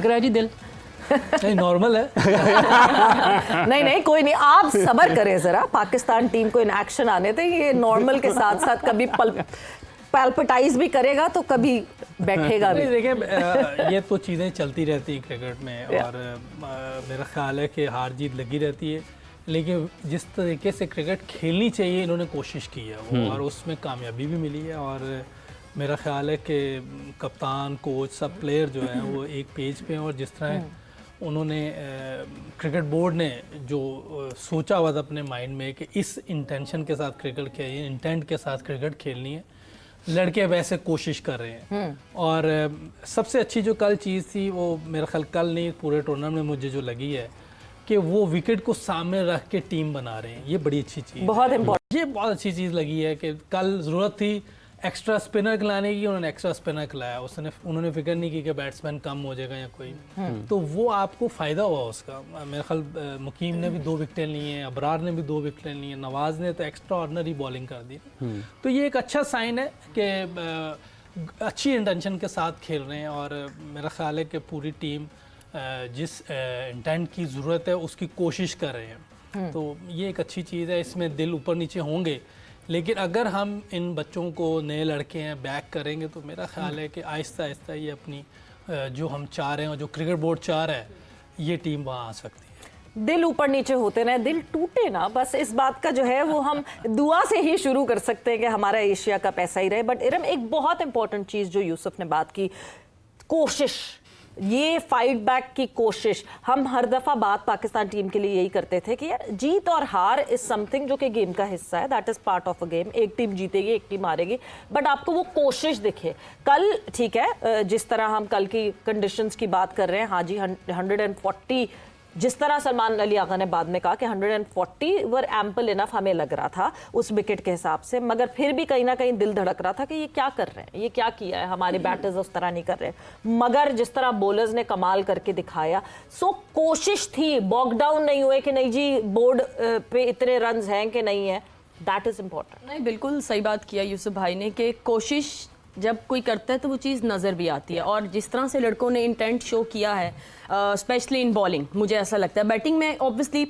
रहा है जी दिल। नहीं नॉर्मल है। नहीं नहीं कोई नहीं, आप सब्र करें जरा, पाकिस्तान टीम को इन एक्शन आने थे, ये नॉर्मल के साथ साथ कभी पैल्पिटाइज भी करेगा तो कभी बैठेगा भी। देखिए ये तो चीज़ें चलती रहती हैं क्रिकेट में, और मेरा ख्याल है कि हार जीत लगी रहती है, लेकिन जिस तरीके से क्रिकेट खेलनी चाहिए इन्होंने कोशिश की है वो, और उसमें कामयाबी भी मिली है। और मेरा ख्याल है कि कप्तान, कोच, सब प्लेयर जो हैं वो एक पेज पे हैं, और जिस तरह उन्होंने क्रिकेट बोर्ड ने जो सोचा हुआ था अपने माइंड में कि इस इंटेंशन के साथ क्रिकेट खेलिए, इंटेंट के साथ क्रिकेट खेलनी है, लड़के वैसे कोशिश कर रहे हैं। और सबसे अच्छी जो कल चीज़ थी वो मेरा ख्याल कल नहीं पूरे टूर्नामेंट में मुझे जो लगी है कि वो विकेट को सामने रख के टीम बना रहे हैं, ये बड़ी अच्छी चीज़, बहुत इम्पोर्टेंट, ये बहुत अच्छी चीज़ लगी है कि कल ज़रूरत थी एक्स्ट्रा स्पिनर खिलाने की, उन्होंने एक्स्ट्रा स्पिनर खिलाया, उन्होंने फिक्र नहीं की कि बैट्समैन कम हो जाएगा या कोई, तो वो आपको फ़ायदा हुआ उसका। मेरे ख्याल मुकीम ने भी 2 विकेटें ली हैं, अबरार ने भी 2 विकेटें ली हैं, नवाज़ ने तो एक्स्ट्रा ऑर्डनरी बॉलिंग कर दी। तो ये एक अच्छा साइन है कि अच्छी इंटेंशन के साथ खेल रहे हैं, और मेरा ख्याल है कि पूरी टीम जिस इंटेंट की ज़रूरत है उसकी कोशिश कर रहे हैं। तो ये एक अच्छी चीज़ है, इसमें दिल ऊपर नीचे होंगे, लेकिन अगर हम इन बच्चों को, नए लड़के हैं, बैक करेंगे तो मेरा ख्याल है कि आहिस्ता आहिस्ता ये अपनी जो हम चाह रहे हैं और जो क्रिकेट बोर्ड चाह रहा है, ये टीम वहाँ आ सकती है। दिल ऊपर नीचे होते रहे, दिल टूटे ना, बस इस बात का जो है वो हम दुआ से ही शुरू कर सकते हैं कि हमारा एशिया कप ऐसा ही रहे। बट इरम, एक बहुत इंपॉर्टेंट चीज़ जो यूसुफ ने बात की, कोशिश, ये फाइट बैक की कोशिश, हम हर दफ़ा बात पाकिस्तान टीम के लिए यही करते थे कि यार जीत और हार इज समथिंग जो कि गेम का हिस्सा है, that is part of a game, एक टीम जीतेगी एक टीम हारेगी, बट आपको वो कोशिश दिखे। कल ठीक है, जिस तरह हम कल की कंडीशंस की बात कर रहे हैं, हाँ जी 140, जिस तरह सलमान अली आगा ने बाद में कहा कि 140 वर एम्पल इनफ हमें लग रहा था उस विकेट के हिसाब से, मगर फिर भी कहीं ना कहीं दिल धड़क रहा था कि ये क्या कर रहे हैं, ये क्या किया है, हमारे बैटर्स उस तरह नहीं कर रहे, मगर जिस तरह बॉलर्स ने कमाल करके दिखाया। सो कोशिश थी, बॉकडाउन नहीं हुए कि नहीं जी बोर्ड पे इतने रन्स हैं कि नहीं है, दैट इज इम्पोर्टेंट। नहीं, बिल्कुल सही बात किया यूसुफ भाई ने कि कोशिश जब कोई करता है तो वो चीज़ नज़र भी आती है, और जिस तरह से लड़कों ने इंटेंट शो किया है, स्पेशली इन बॉलिंग, मुझे ऐसा लगता है बैटिंग में ऑब्वियसली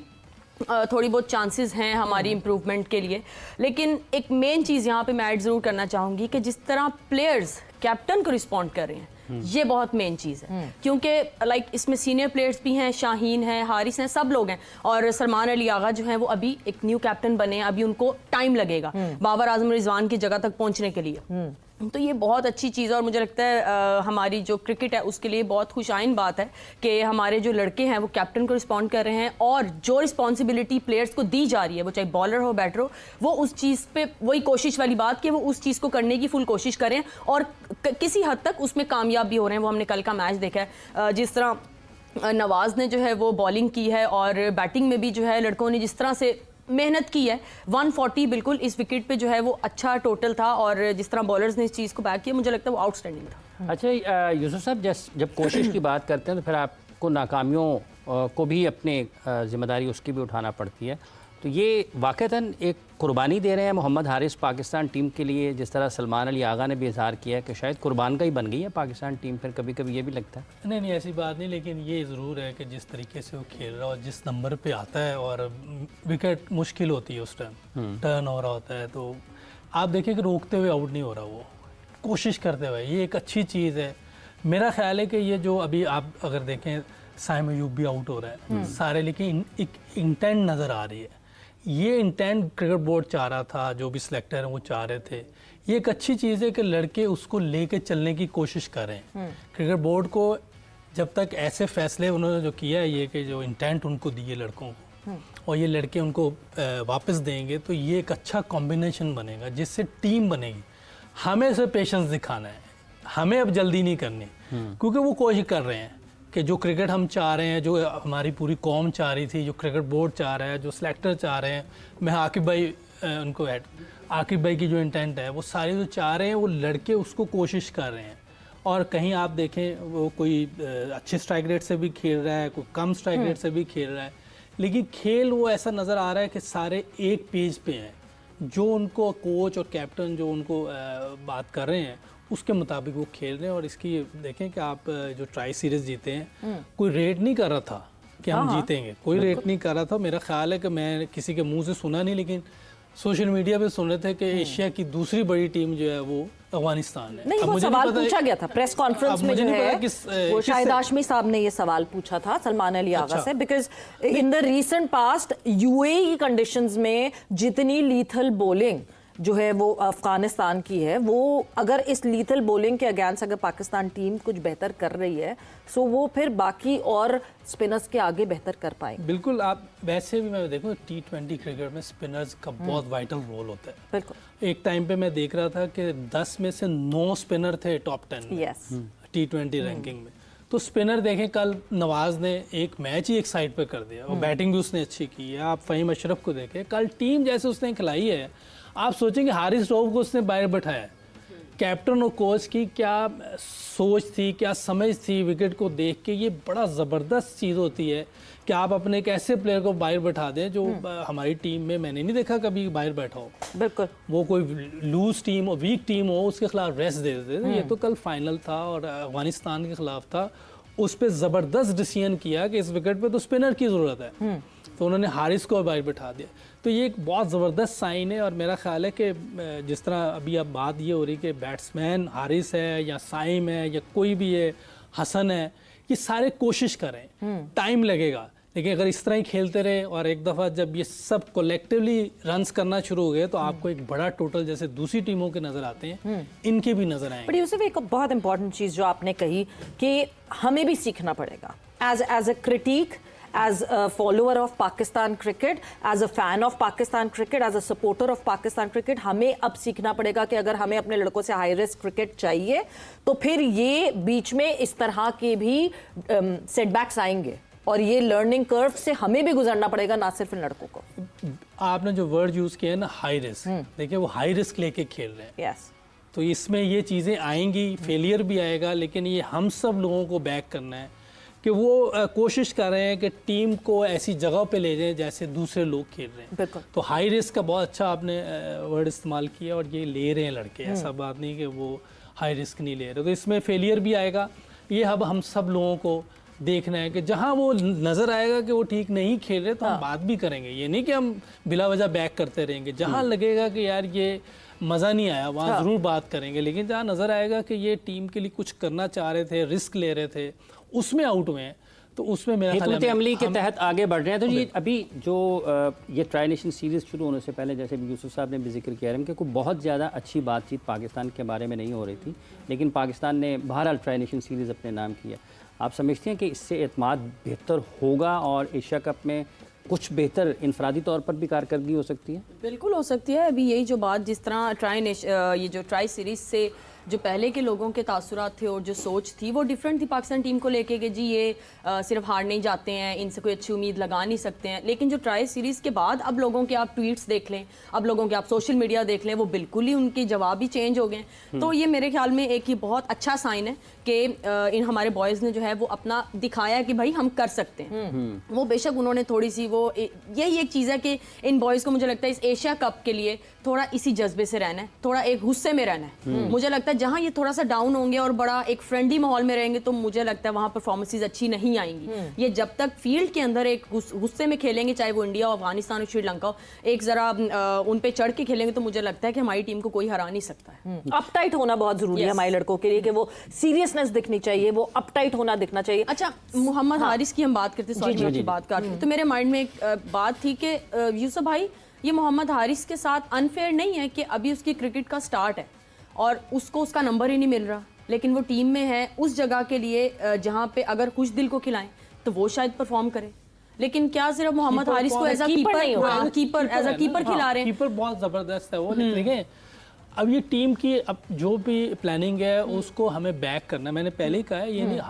थोड़ी बहुत चांसेस हैं हमारी इम्प्रूवमेंट के लिए, लेकिन एक मेन चीज़ यहाँ पे मैं ऐड ज़रूर करना चाहूँगी कि जिस तरह प्लेयर्स कैप्टन को रिस्पॉन्ड कर रहे हैं, ये बहुत मेन चीज़ है, क्योंकि लाइक इसमें सीनियर प्लेयर्स भी हैं, शाहीन हैं, हारिस हैं, सब लोग हैं, और सलमान अली आगा जो हैं वो अभी एक न्यू कैप्टन बने हैं, अभी उनको टाइम लगेगा बाबर आजम रिजवान की जगह तक पहुँचने के लिए। तो ये बहुत अच्छी चीज़ है, और मुझे लगता है हमारी जो क्रिकेट है उसके लिए बहुत खुशाइन बात है कि हमारे जो लड़के हैं वो कैप्टन को रिस्पॉन्ड कर रहे हैं, और जो रिस्पॉन्सिबिलिटी प्लेयर्स को दी जा रही है, वो चाहे बॉलर हो बैटर हो, वो उस चीज़ पे, वही कोशिश वाली बात कि वो उस चीज़ को करने की फुल कोशिश करें, और किसी हद तक उसमें कामयाब भी हो रहे हैं। वो हमने कल का मैच देखा है, जिस तरह नवाज़ ने जो है वो बॉलिंग की है, और बैटिंग में भी जो है लड़कों ने जिस तरह से मेहनत की है, 140 बिल्कुल इस विकेट पे जो है वो अच्छा टोटल था, और जिस तरह बॉलर्स ने इस चीज़ को बैक किया, मुझे लगता है वो आउटस्टैंडिंग था। अच्छा यूसुफ साहब, जब कोशिश की बात करते हैं तो फिर आपको नाकामियों को भी अपने जिम्मेदारी उसकी भी उठाना पड़ती है, तो ये वाक़तन एक कुर्बानी दे रहे हैं मोहम्मद हारिस पाकिस्तान टीम के लिए, जिस तरह सलमान अली आगा ने भी इजहार किया कि शायद कुर्बान का ही बन गई है पाकिस्तान टीम, फिर कभी कभी ये भी लगता है। नहीं ऐसी बात नहीं, लेकिन ये ज़रूर है कि जिस तरीके से वो खेल रहा है और जिस नंबर पे आता है, और विकेट मुश्किल होती है उस टाइम, टर्न हो रहा होता है, तो आप देखिए कि रोकते हुए आउट नहीं हो रहा, वो कोशिश करते हुए, ये एक अच्छी चीज़ है। मेरा ख्याल है कि ये जो अभी आप अगर देखें साइम अयूब भी आउट हो रहा है सारे, लेकिन एक इंटेंट नज़र आ रही है, ये इंटेंट क्रिकेट बोर्ड चाह रहा था, जो भी सिलेक्टर हैं वो चाह रहे थे। ये एक अच्छी चीज़ है कि लड़के उसको लेके चलने की कोशिश करें। क्रिकेट बोर्ड को जब तक ऐसे फैसले उन्होंने जो किया है, ये कि जो इंटेंट उनको दिए लड़कों को, और ये लड़के उनको वापस देंगे, तो ये एक अच्छा कॉम्बिनेशन बनेगा जिससे टीम बनेगी। हमें से पेशेंस दिखाना है, हमें अब जल्दी नहीं करनी, क्योंकि वो कोशिश कर रहे हैं कि जो क्रिकेट हम चाह रहे हैं, जो हमारी पूरी कौम चाह रही थी, जो क्रिकेट बोर्ड चाह रहा है, जो सिलेक्टर चाह रहे हैं, मैं आकिब भाई उनको आकिब भाई की जो इंटेंट है, वो सारे जो चाह रहे हैं, वो लड़के उसको कोशिश कर रहे हैं। और कहीं आप देखें वो कोई अच्छे स्ट्राइक रेट से भी खेल रहा है, कोई कम स्ट्राइक रेट से भी खेल रहा है, लेकिन खेल वो ऐसा नज़र आ रहा है कि सारे एक पेज पे हैं। जो उनको कोच और कैप्टन जो उनको बात कर रहे हैं, उसके मुताबिक वो खेल रहे हैं। और इसकी देखें कि आप जो ट्राई सीरीज जीते हैं, कोई रेट नहीं कर रहा था कि हम जीतेंगे, कोई रेट नहीं कर रहा था। मेरा ख्याल है कि मैं किसी के मुंह से सुना नहीं, लेकिन सोशल मीडिया पे सुन रहे थे कि एशिया की दूसरी बड़ी टीम जो है वो अफगानिस्तान है। नहीं, वो सवाल पूछा गया था प्रेस कॉन्फ्रेंस में, जो है वो शाहिद हाशमी साहब ने ये सवाल पूछा था सलमान अली आगा से, because in the recent past UAE की कंडीशंस में जितनी लीथल बॉलिंग जो है वो अफगानिस्तान की है, वो अगर इस लीथल बॉलिंग के अगेंस्ट अगर पाकिस्तान टीम कुछ बेहतर कर रही है, सो वो फिर बाकी और स्पिनर्स के आगे बेहतर कर पाएंगे। बिल्कुल। आप वैसे भी मैं देखूँ T20 क्रिकेट में स्पिनर्स का बहुत वाइटल रोल होता है। बिल्कुल। एक टाइम पे मैं देख रहा था कि 10 में से 9 स्पिनर थे टॉप 10 में यस T20 रैंकिंग में। तो स्पिनर देखें, कल नवाज ने एक मैच ही एक साइड पे कर दिया और बैटिंग भी उसने अच्छी की है। आप फ़हीम अशरफ को देखें, कल टीम जैसे उसने खिलाई है, आप सोचेंगे हारिस रऊफ को उसने बाहर बैठाया। कैप्टन और कोच की क्या सोच थी, क्या समझ थी विकेट को देख के। ये बड़ा ज़बरदस्त चीज़ होती है कि आप अपने एक ऐसे प्लेयर को बाहर बैठा दें जो हमारी टीम में मैंने नहीं देखा कभी बाहर बैठा हो। बिल्कुल। वो कोई लूज टीम और वीक टीम हो, उसके खिलाफ रेस्ट दे देते। ये तो कल फाइनल था और अफगानिस्तान के खिलाफ था, उस पर ज़बरदस्त डिसीजन किया कि इस विकेट पे तो स्पिनर की ज़रूरत है, तो उन्होंने हारिस को बाहर बैठा दिया। तो ये एक बहुत ज़बरदस्त साइन है। और मेरा ख्याल है कि जिस तरह अभी अब बात ये हो रही कि बैट्समैन हारिस है या साइम है या कोई भी है, हसन है, ये सारे कोशिश करें, टाइम लगेगा, लेकिन अगर इस तरह ही खेलते रहे और एक दफ़ा जब ये सब कलेक्टिवली रन्स करना शुरू हो गए तो आपको एक बड़ा टोटल जैसे दूसरी टीमों के नज़र आते हैं, इनके भी नज़र आएंगे। बट यूसुफ, एक बहुत इंपॉर्टेंट चीज़ जो आपने कही कि हमें भी सीखना पड़ेगा as a critic, as a follower of Pakistan cricket, as a fan of Pakistan cricket, as a supporter of Pakistan cricket, हमें अब सीखना पड़ेगा कि अगर हमें अपने लड़कों से हाई रिस्क क्रिकेट चाहिए तो फिर ये बीच में इस तरह के भी सेटबैक्स आएंगे और ये लर्निंग कर्व से हमें भी गुजरना पड़ेगा, ना सिर्फ इन लड़कों को। आपने जो वर्ड यूज़ किया है ना, हाई रिस्क, देखिए वो हाई रिस्क लेके खेल रहे हैं। यस। तो इसमें ये चीज़ें आएंगी, फेलियर भी आएगा, लेकिन ये हम सब लोगों को बैक करना है कि वो कोशिश कर रहे हैं कि टीम को ऐसी जगह पे ले जाएं जैसे दूसरे लोग खेल रहे हैं। बिल्कुल। तो हाई रिस्क का बहुत अच्छा आपने वर्ड इस्तेमाल किया और ये ले रहे हैं लड़के, ऐसा बात नहीं कि वो हाई रिस्क नहीं ले रहे। तो इसमें फेलियर भी आएगा, ये अब हम सब लोगों को देखना है कि जहाँ वो नज़र आएगा कि वो ठीक नहीं खेल रहे तो हम बात भी करेंगे। ये नहीं कि हम बिला वजह बैक करते रहेंगे। जहाँ लगेगा कि यार ये मज़ा नहीं आया, वहाँ ज़रूर बात करेंगे, लेकिन जहाँ नज़र आएगा कि ये टीम के लिए कुछ करना चाह रहे थे, रिस्क ले रहे थे, उसमें आउट हुए हैं, तो उसमें मेरा हिकमत अमली के तहत आगे बढ़ रहे हैं। तो ये अभी जो ये ट्राई नेशन सीरीज़ शुरू होने से पहले, जैसे यूसुफ साहब ने भी जिक्र किया है कि कोई बहुत ज़्यादा अच्छी बातचीत पाकिस्तान के बारे में नहीं हो रही थी, लेकिन पाकिस्तान ने बहरहाल ट्राई नेशन सीरीज़ अपने नाम किया। आप समझते हैं कि इससे एतमाद बेहतर होगा और एशिया कप में कुछ बेहतर इनफरादी तौर पर भी कारकर्दगी हो सकती है? बिल्कुल हो सकती है। अभी यही जो बात, जिस तरह ये जो ट्राई सीरीज़ से जो पहले के लोगों के तासुरात थे और जो सोच थी वो डिफरेंट थी पाकिस्तान टीम को लेके कि जी ये सिर्फ हार नहीं जाते हैं, इनसे कोई अच्छी उम्मीद लगा नहीं सकते हैं। लेकिन जो ट्राई सीरीज़ के बाद अब लोगों के आप ट्वीट्स देख लें, अब लोगों के आप सोशल मीडिया देख लें, वो बिल्कुल ही उनके जवाब ही चेंज हो गए। तो ये मेरे ख्याल में एक ही बहुत अच्छा साइन है कि इन हमारे बॉयज़ ने जो है वो अपना दिखाया कि भाई हम कर सकते हैं। वो बेशक उन्होंने थोड़ी सी वो यही एक चीज़ है कि इन बॉयज़ को मुझे लगता है इस एशिया कप के लिए थोड़ा इसी जज्बे से रहना है, थोड़ा एक गुस्से में रहना है। मुझे लगता है जहां ये थोड़ा सा डाउन होंगे और बड़ा एक फ्रेंडली माहौल में रहेंगे तो मुझे लगता है वहां परफॉर्मेंसेस अच्छी नहीं आएंगी। ये जब तक फील्ड के अंदर एक गुस्से में खेलेंगे, चाहे वो इंडिया, अफगानिस्तान और श्रीलंका हो, एक जरा उन पे चढ़ के खेलेंगे तो मुझे लगता है कि हमारी टीम को कोई हरा नहीं सकता है। अपटाइट होना बहुत जरूरी है हमारे लड़कों के लिए कि वो सीरियसनेस दिखनी चाहिए, वो अपटाइट होना दिखना चाहिए। अच्छा, मोहम्मद हारिस की हम बात करते हैं, बात करते तो मेरे माइंड में एक बात थी कि यूसुफ भाई, ये मोहम्मद हारिस के साथ अनफेयर नहीं है कि अभी उसकी क्रिकेट का स्टार्ट है और उसको उसका नंबर ही नहीं मिल रहा, लेकिन वो टीम में है उस जगह के लिए जहां पे अगर खुश दिल को खिलाएं तो वो शायद परफॉर्म करे। लेकिन क्या सिर्फ मोहम्मद हारिस को एज अ कीपर खिला रहे हैं? कीपर बहुत ज़बरदस्त है वो। देखें, अब ये टीम की अब जो भी प्लानिंग है उसको हमें बैक करना है। मैंने पहले ही कहा है, ये नहीं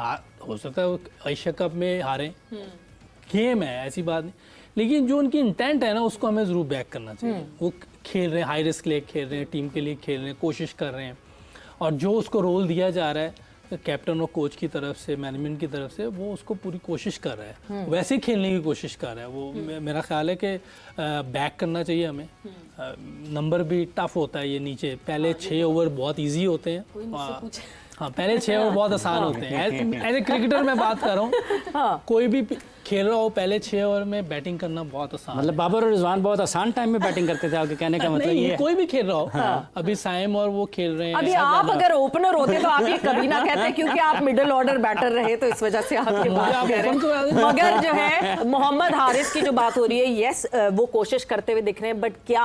हो सकता है एशिया कप में हारें, गेम है, ऐसी बात नहीं, लेकिन जो उनकी इंटेंट है ना उसको हमें ज़रूर बैक करना चाहिए। वो खेल रहे हैं, हाई रिस्क ले खेल रहे हैं, टीम के लिए खेल रहे हैं, कोशिश कर रहे हैं, और जो उसको रोल दिया जा रहा है कैप्टन और कोच की तरफ से, मैनेजमेंट की तरफ से, वो उसको पूरी कोशिश कर रहा है, वैसे ही खेलने की कोशिश कर रहा है वो। मेरा ख्याल है कि बैक करना चाहिए हमें। नंबर भी टफ होता है ये नीचे, पहले 6 ओवर बहुत इजी होते हैं। हाँ, पहले 6 ओवर बहुत आसान होते हैं। एज ए क्रिकेटर मैं बात कर रहा हूँ, कोई भी खेल रहा हो, पहले 6 ओवर में बैटिंग करना बहुत आसान। मतलब बाबर और रिजवान बहुत आसान टाइम में बैटिंग करते थे, आपके कहने का मतलब नहीं, ये है। कोई भी खेल रहा हो, अभी साइम और वो खेल रहे हैं। अभी आप अगर ओपनर होते तो आप ये कभी ना कहते, क्योंकि आप मिडिल ऑर्डर बैटर रहे, तो इस वजह से आपके बात कह रहे हैं। मगर जो है मोहम्मद हारिस की जो बात हो रही है, यस वो कोशिश करते हुए दिख रहे हैं, बट क्या